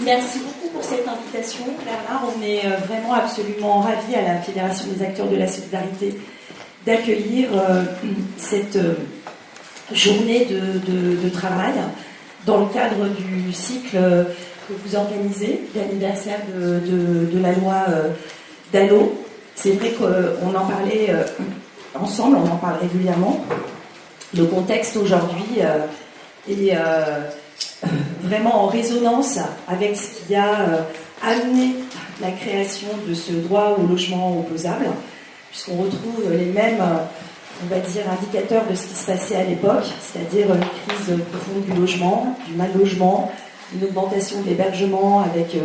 Merci beaucoup pour cette invitation, Bernard. On est vraiment absolument ravis à la Fédération des acteurs de la solidarité d'accueillir cette journée de travail dans le cadre du cycle que vous organisez, l'anniversaire de la loi DALO. C'est vrai qu'on en parlait ensemble, on en parle régulièrement. Le contexte aujourd'hui est vraiment en résonance avec ce qui a amené la création de ce droit au logement opposable, puisqu'on retrouve les mêmes, on va dire, indicateurs de ce qui se passait à l'époque, c'est-à-dire une crise profonde du logement, du mal-logement, une augmentation de l'hébergement avec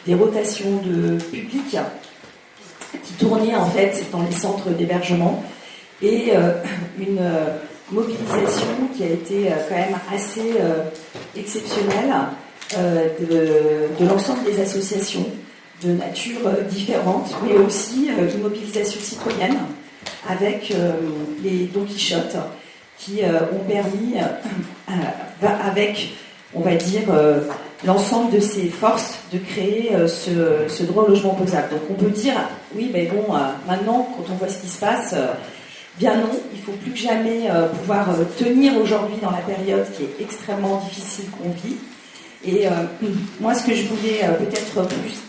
des rotations de public qui tournaient en fait dans les centres d'hébergement et une mobilisation qui a été quand même assez exceptionnelle de l'ensemble des associations de nature différente, mais aussi une mobilisation citoyenne avec les Don Quichotte qui ont permis, avec, on va dire, l'ensemble de ces forces de créer ce droit au logement opposable. Donc on peut dire, oui, mais bon, maintenant, quand on voit ce qui se passe, bien non, il faut plus que jamais pouvoir tenir aujourd'hui dans la période qui est extrêmement difficile qu'on vit. Et moi, ce que je voulais peut-être plus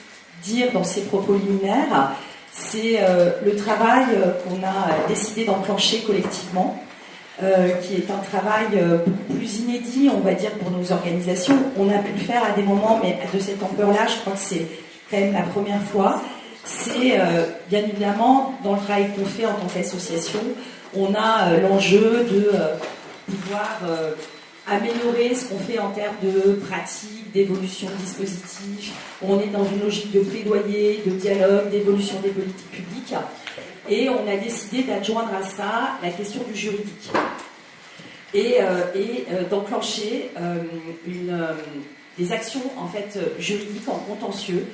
dire dans ces propos liminaires, c'est le travail qu'on a décidé d'enclencher collectivement, qui est un travail beaucoup plus inédit, on va dire, pour nos organisations. On a pu le faire à des moments, mais de cette ampleur-là, je crois que c'est quand même la première fois. C'est bien évidemment, dans le travail qu'on fait en tant qu'association, on a l'enjeu de pouvoir améliorer ce qu'on fait en termes de pratique, d'évolution de dispositifs. On est dans une logique de plaidoyer, de dialogue, d'évolution des politiques publiques. Et on a décidé d'adjoindre à ça la question du juridique. Et d'enclencher des actions en fait, juridiques en contentieux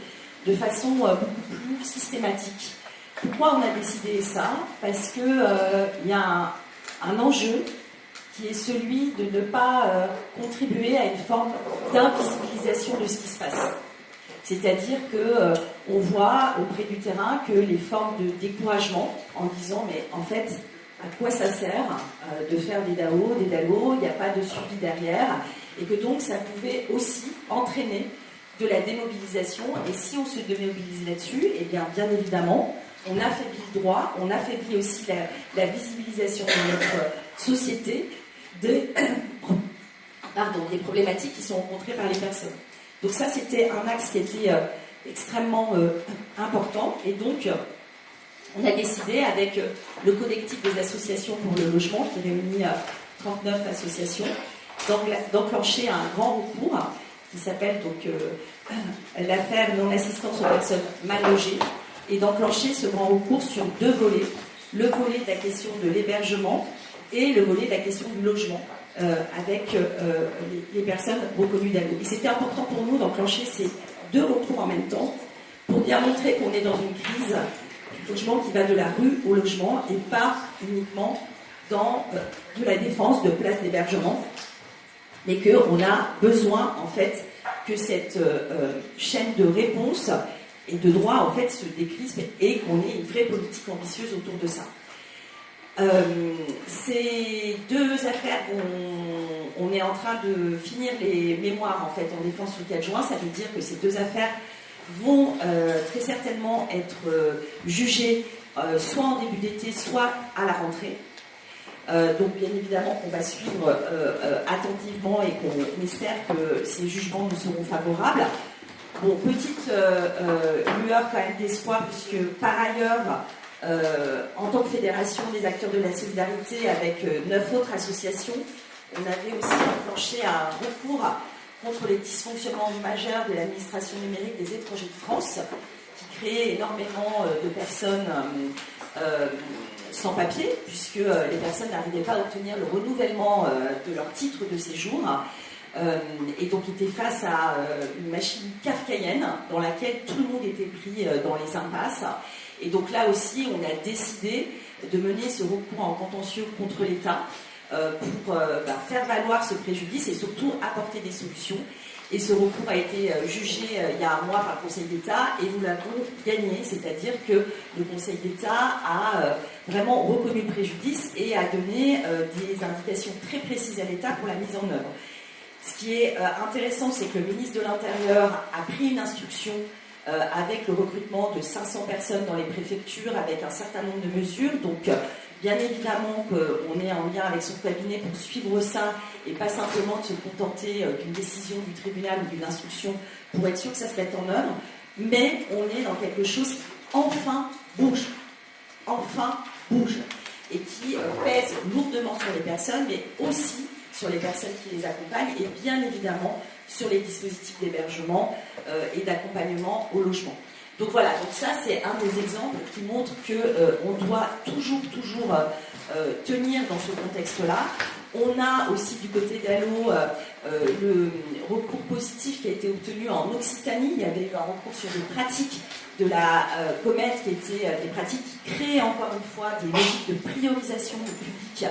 de façon beaucoup plus systématique. Pourquoi on a décidé ça? Parce que y a un enjeu qui est celui de ne pas contribuer à une forme d'invisibilisation de ce qui se passe. C'est-à-dire qu'on voit auprès du terrain que les formes de découragement, en disant mais en fait, à quoi ça sert de faire des DAO, des DALO, il n'y a pas de suivi derrière, et que donc ça pouvait aussi entraîner de la démobilisation, et si on se démobilise là-dessus, eh bien évidemment, on affaiblit le droit, on affaiblit aussi la visibilisation de notre société des problématiques qui sont rencontrées par les personnes. Donc ça, c'était un axe qui était extrêmement important, et donc on a décidé avec le collectif des associations pour le logement, qui réunit 39 associations, d'enclencher un grand recours qui s'appelle donc l'affaire non-assistance aux personnes mal logées, et d'enclencher ce grand recours sur deux volets. Le volet de la question de l'hébergement et le volet de la question du logement avec les personnes reconnues DALO. Et c'était important pour nous d'enclencher ces deux recours en même temps pour bien montrer qu'on est dans une crise du logement qui va de la rue au logement et pas uniquement dans de la défense de places d'hébergement, mais qu'on a besoin en fait que cette chaîne de réponse et de droit en fait se décrispe et qu'on ait une vraie politique ambitieuse autour de ça. Ces deux affaires, on est en train de finir les mémoires en fait en défense le 4 juin. Ça veut dire que ces deux affaires vont très certainement être jugées soit en début d'été, soit à la rentrée. Donc bien évidemment qu'on va suivre attentivement et qu'on espère que ces jugements nous seront favorables. Bon, petite lueur quand même d'espoir, puisque par ailleurs, en tant que fédération des acteurs de la solidarité avec 9 autres associations, on avait aussi enclenché un recours contre les dysfonctionnements majeurs de l'administration numérique des étrangers de France, qui créait énormément de personnes sans papier, puisque les personnes n'arrivaient pas à obtenir le renouvellement de leur titre de séjour, et donc étaient face à une machine kafkaïenne dans laquelle tout le monde était pris dans les impasses. Et donc là aussi, on a décidé de mener ce recours en contentieux contre l'État pour faire valoir ce préjudice et surtout apporter des solutions. Et ce recours a été jugé il y a un mois par le Conseil d'État et nous l'avons gagné, c'est-à-dire que le Conseil d'État a vraiment reconnu le préjudice et a donné des indications très précises à l'État pour la mise en œuvre. Ce qui est intéressant, c'est que le ministre de l'Intérieur a pris une instruction avec le recrutement de 500 personnes dans les préfectures, avec un certain nombre de mesures. Donc, bien évidemment qu'on est en lien avec son cabinet pour suivre ça et pas simplement de se contenter d'une décision du tribunal ou d'une instruction pour être sûr que ça se mette en œuvre. Mais on est dans quelque chose qui enfin bouge. Enfin bouge. Et qui pèse lourdement sur les personnes, mais aussi sur les personnes qui les accompagnent et bien évidemment sur les dispositifs d'hébergement et d'accompagnement au logement. Donc voilà, donc ça c'est un des exemples qui montre qu'on doit toujours tenir dans ce contexte-là. On a aussi du côté d'Allo le recours positif qui a été obtenu en Occitanie. Il y avait eu un recours sur des pratiques de la Comet qui étaient des pratiques qui créaient encore une fois des logiques de priorisation du public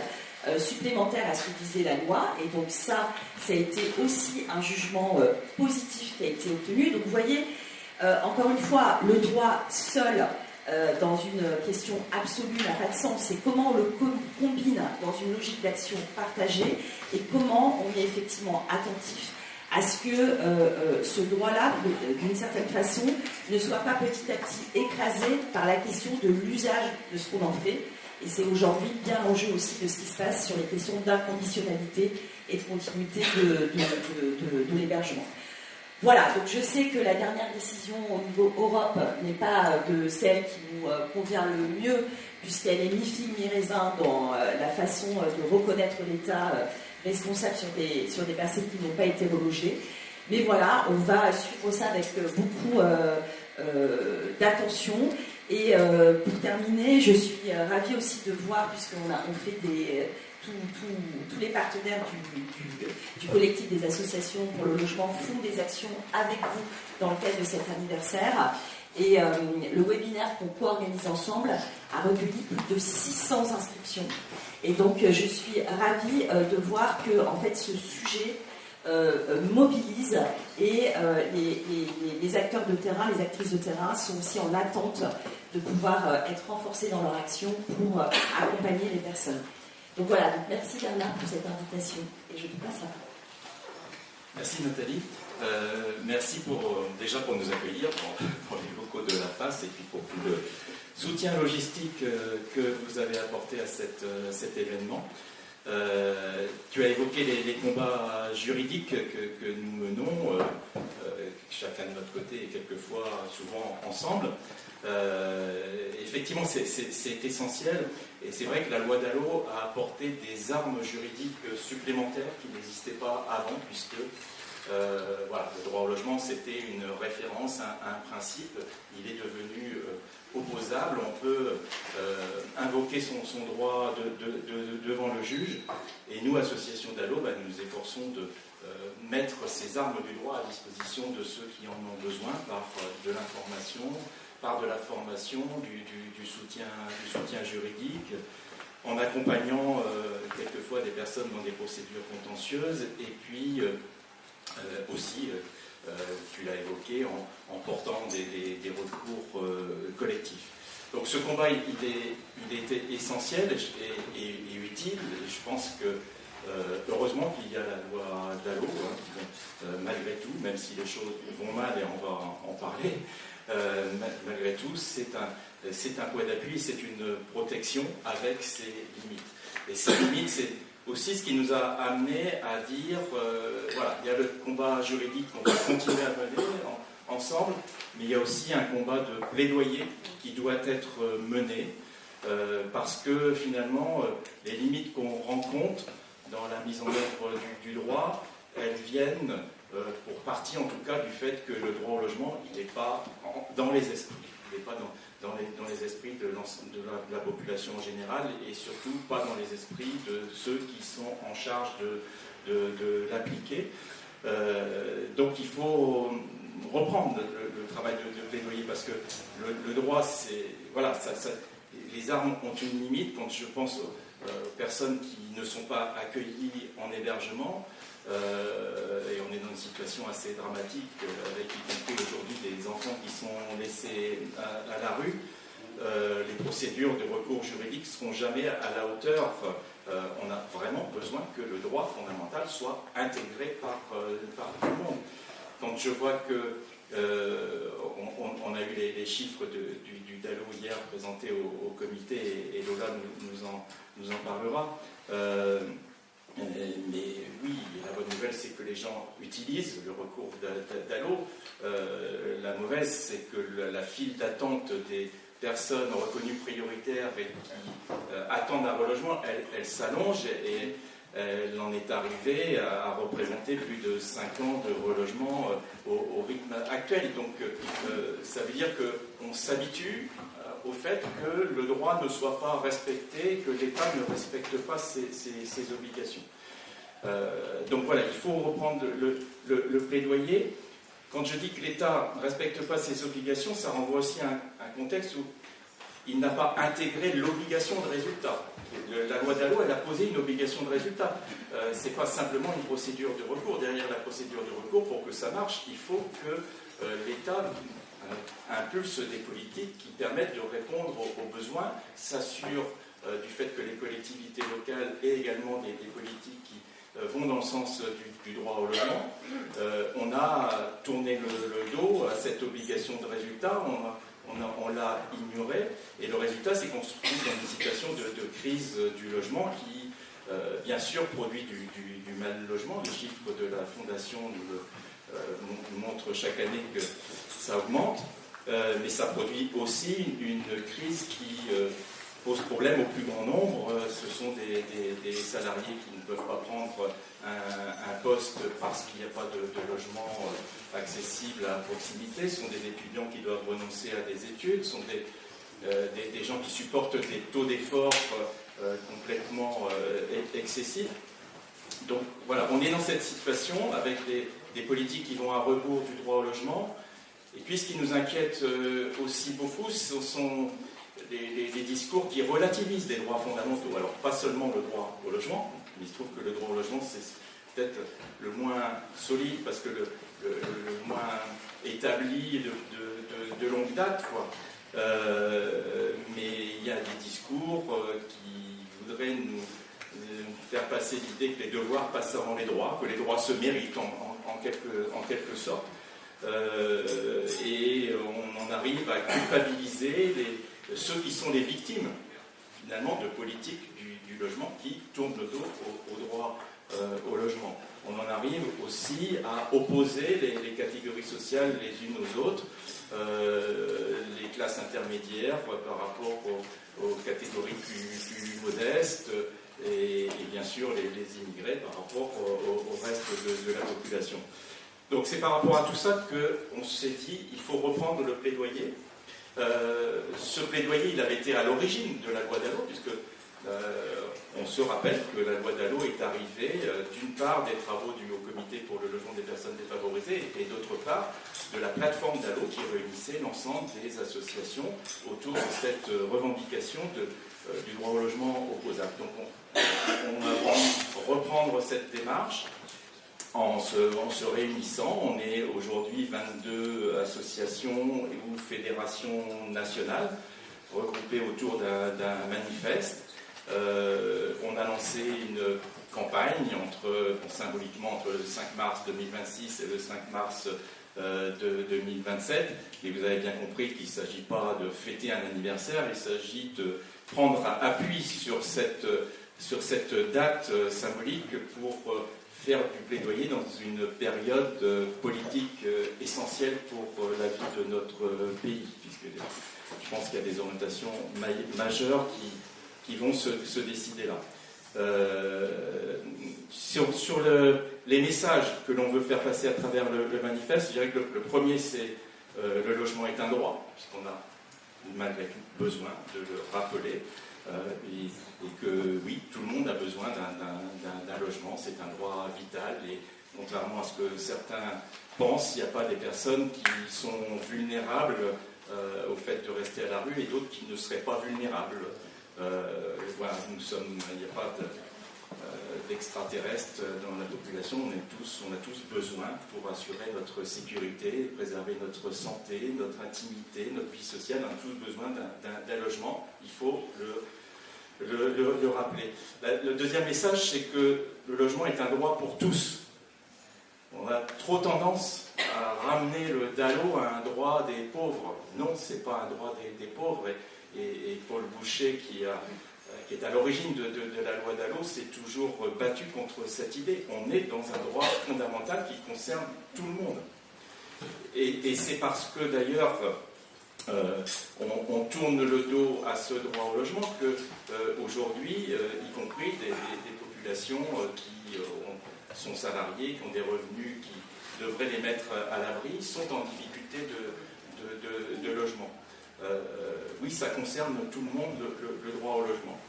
supplémentaire à ce que disait la loi, et donc ça a été aussi un jugement positif qui a été obtenu. Donc vous voyez, encore une fois, le droit seul dans une question absolue n'a pas de sens. C'est comment on le combine dans une logique d'action partagée et comment on est effectivement attentif à ce que ce droit-là, d'une certaine façon, ne soit pas petit à petit écrasé par la question de l'usage de ce qu'on en fait. Et c'est aujourd'hui bien l'enjeu aussi de ce qui se passe sur les questions d'inconditionnalité et de continuité de l'hébergement. Voilà, donc je sais que la dernière décision au niveau Europe n'est pas de celle qui nous convient le mieux, puisqu'elle est mi-figue, mi-raisin dans la façon de reconnaître l'État responsable sur des personnes qui n'ont pas été relogées. Mais voilà, on va suivre ça avec beaucoup d'attention. Et pour terminer, je suis ravie aussi de voir, puisqu'on fait tous les partenaires du collectif des associations pour le logement font des actions avec vous dans le cadre de cet anniversaire. Et le webinaire qu'on co-organise ensemble a recueilli plus de 600 inscriptions. Et donc je suis ravie de voir que en fait, ce sujet mobilise et les acteurs de terrain, les actrices de terrain sont aussi en attente de pouvoir être renforcés dans leur action pour accompagner les personnes. Donc voilà, donc merci Bernard pour cette invitation et je vous passe la parole. Merci Nathalie. Merci déjà pour nous accueillir pour les locaux de la FAS et puis pour tout le soutien logistique que vous avez apporté à cet événement. Tu as évoqué les combats juridiques que nous menons, chacun de notre côté et quelquefois souvent ensemble. Effectivement, c'est essentiel et c'est vrai que la loi Dallot a apporté des armes juridiques supplémentaires qui n'existaient pas avant, puisque voilà, le droit au logement c'était une référence, un principe, il est devenu opposable, on peut invoquer son droit devant le juge, et nous, Association Dallot, nous nous efforçons de mettre ces armes du droit à disposition de ceux qui en ont besoin par de l'information, par de la formation, du soutien juridique, en accompagnant quelquefois des personnes dans des procédures contentieuses, et puis aussi, tu l'as évoqué, en portant des recours collectifs. Donc ce combat, il était essentiel et utile. Je pense que heureusement qu'il y a la loi Dallot, malgré tout, même si les choses vont mal et on va en parler, malgré tout, c'est un point d'appui, c'est une protection avec ses limites. Et ces limites, c'est aussi ce qui nous a amené à dire, voilà, il y a le combat juridique qu'on va continuer à mener ensemble, mais il y a aussi un combat de plaidoyer qui doit être mené, parce que finalement, les limites qu'on rencontre dans la mise en œuvre du droit, elles viennent, pour partie en tout cas, du fait que le droit au logement, il n'est pas dans les esprits, il n'est pas dans les esprits de la population en général, et surtout pas dans les esprits de ceux qui sont en charge de l'appliquer. Donc il faut reprendre le travail de plaidoyer, parce que le droit, c'est voilà, les armes ont une limite. Quand je pense aux personnes qui ne sont pas accueillies en hébergement, et on est dans une situation assez dramatique, avec y compris aujourd'hui des enfants qui sont laissés à la rue. Les procédures de recours juridiques ne seront jamais à la hauteur. On a vraiment besoin que le droit fondamental soit intégré par tout le monde. Quand je vois que on a eu les chiffres du DALO hier présentés au comité, et Lola nous en parlera. Mais oui, la bonne nouvelle, c'est que les gens utilisent le recours DALO. La mauvaise, c'est que la file d'attente des personnes reconnues prioritaires et qui attendent un relogement, elle s'allonge, et elle en est arrivée à représenter plus de 5 ans de relogement au rythme actuel. Donc ça veut dire qu'on s'habitue au fait que le droit ne soit pas respecté, que l'État ne respecte pas ses obligations. Donc voilà, il faut reprendre le plaidoyer. Quand je dis que l'État ne respecte pas ses obligations, ça renvoie aussi à un contexte où il n'a pas intégré l'obligation de résultat. La loi DALO, elle a posé une obligation de résultat. Ce n'est pas simplement une procédure de recours. Derrière la procédure de recours, pour que ça marche, il faut que l'État impulse des politiques qui permettent de répondre aux besoins, s'assure du fait que les collectivités locales et également des politiques qui vont dans le sens du droit au logement. On a tourné le dos à cette obligation de résultat, on l'a ignoré, et le résultat, c'est qu'on se trouve dans une situation de crise du logement qui, bien sûr, produit du mal logement. Les chiffres de la Fondation nous montrent chaque année que ça augmente, mais ça produit aussi une crise qui pose problème au plus grand nombre. Ce sont des salariés qui ne peuvent pas prendre un poste parce qu'il n'y a pas de logement accessible à proximité. Ce sont des étudiants qui doivent renoncer à des études. Ce sont des gens qui supportent des taux d'effort complètement excessifs. Donc voilà, on est dans cette situation avec des politiques qui vont à rebours du droit au logement. Et puis ce qui nous inquiète aussi beaucoup, ce sont des discours qui relativisent les droits fondamentaux. Alors pas seulement le droit au logement, mais il se trouve que le droit au logement, c'est peut-être le moins solide, parce que le moins établi de longue date, quoi. Mais il y a des discours qui voudraient nous faire passer l'idée que les devoirs passent avant les droits, que les droits se méritent en quelque sorte. Et on en arrive à culpabiliser ceux qui sont les victimes, finalement, de politiques du logement qui tournent le dos au droit au logement. On en arrive aussi à opposer les catégories sociales les unes aux autres, les classes intermédiaires par rapport aux catégories plus modestes, et bien sûr les immigrés par rapport au reste de la population. Donc c'est par rapport à tout ça qu'on s'est dit il faut reprendre le plaidoyer. Ce plaidoyer, il avait été à l'origine de la loi DALO, puisque on se rappelle que la loi DALO est arrivée d'une part des travaux du Haut Comité pour le logement des personnes défavorisées, et d'autre part de la plateforme DALO qui réunissait l'ensemble des associations autour de cette revendication du droit au logement opposable. Donc on a voulu reprendre cette démarche en se réunissant. On est aujourd'hui 22 associations ou fédérations nationales regroupées autour d'un manifeste. On a lancé une campagne symboliquement entre le 5 mars 2026 et le 5 mars 2027. Et vous avez bien compris qu'il ne s'agit pas de fêter un anniversaire, il s'agit de prendre appui sur cette date symbolique pour faire du plaidoyer dans une période politique essentielle pour la vie de notre pays, puisque je pense qu'il y a des orientations majeures qui vont se décider là. Sur les messages que l'on veut faire passer à travers le manifeste, je dirais que le premier, c'est le logement est un droit, puisqu'on a malgré tout besoin de le rappeler. Et que oui, tout le monde a besoin d'un logement, c'est un droit vital, et contrairement à ce que certains pensent, il n'y a pas des personnes qui sont vulnérables au fait de rester à la rue et d'autres qui ne seraient pas vulnérables. Voilà, il n'y a pas d'extraterrestres dans la population. On a tous besoin pour assurer notre sécurité, préserver notre santé, notre intimité, notre vie sociale. On a tous besoin d'un logement. Il faut le rappeler. Le deuxième message, c'est que le logement est un droit pour tous. On a trop tendance à ramener le DALO à un droit des pauvres. Non, ce n'est pas un droit des pauvres. Et Paul Boucher, qui est à l'origine de la loi DALO, s'est toujours battu contre cette idée. On est dans un droit fondamental qui concerne tout le monde. Et c'est parce que d'ailleurs on tourne le dos à ce droit au logement que aujourd'hui, y compris des populations qui sont salariées, qui ont des revenus, qui devraient les mettre à l'abri, sont en difficulté de logement. Oui, ça concerne tout le monde, le droit au logement.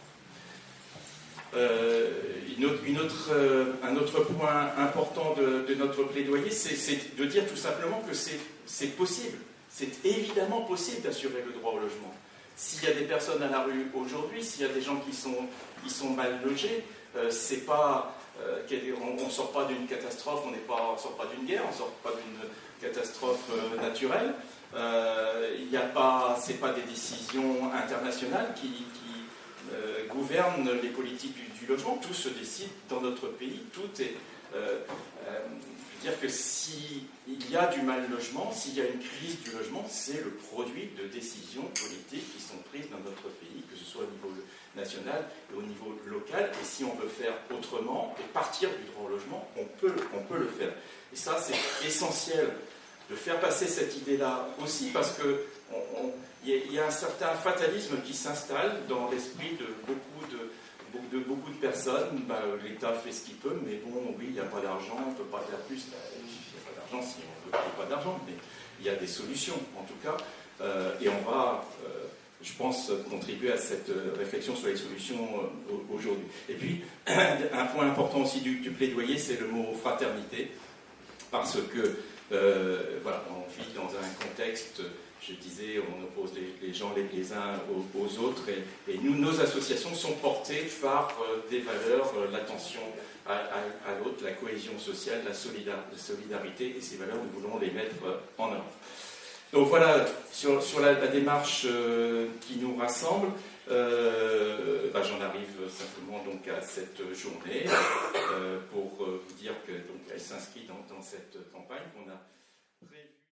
Un autre point important de notre plaidoyer, c'est de dire tout simplement que c'est possible. C'est évidemment possible d'assurer le droit au logement. S'il y a des personnes à la rue aujourd'hui, s'il y a des gens qui sont mal logés, c'est pas, on ne sort pas d'une catastrophe, on ne sort pas d'une guerre, on ne sort pas d'une catastrophe naturelle. C'est pas des décisions internationales qui gouvernent les politiques du logement. Tout se décide dans notre pays. Tout est. Je veux dire que s'il y a du mal logement, s'il y a une crise du logement, c'est le produit de décisions politiques qui sont prises dans notre pays, que ce soit au niveau national et au niveau local. Et si on veut faire autrement et partir du droit au logement, on peut le faire. Et ça, c'est essentiel de faire passer cette idée-là aussi, parce que il y a un certain fatalisme qui s'installe dans l'esprit de beaucoup de personnes. L'État fait ce qu'il peut, mais bon, oui, il n'y a pas d'argent, on ne peut pas faire plus. Il n'y a pas d'argent si on ne veut pas d'argent, mais il y a des solutions, en tout cas. Et on va, je pense, contribuer à cette réflexion sur les solutions aujourd'hui. Et puis, un point important aussi du plaidoyer, c'est le mot fraternité, parce que voilà, on vit dans un contexte, je disais, on oppose les gens les uns aux autres, et nos associations sont portées par des valeurs, l'attention à l'autre, la cohésion sociale, la solidarité, et ces valeurs, nous voulons les mettre en œuvre. Donc voilà, sur la démarche qui nous rassemble, j'en arrive simplement donc à cette journée pour vous dire que donc elle s'inscrit dans cette campagne qu'on a prévue.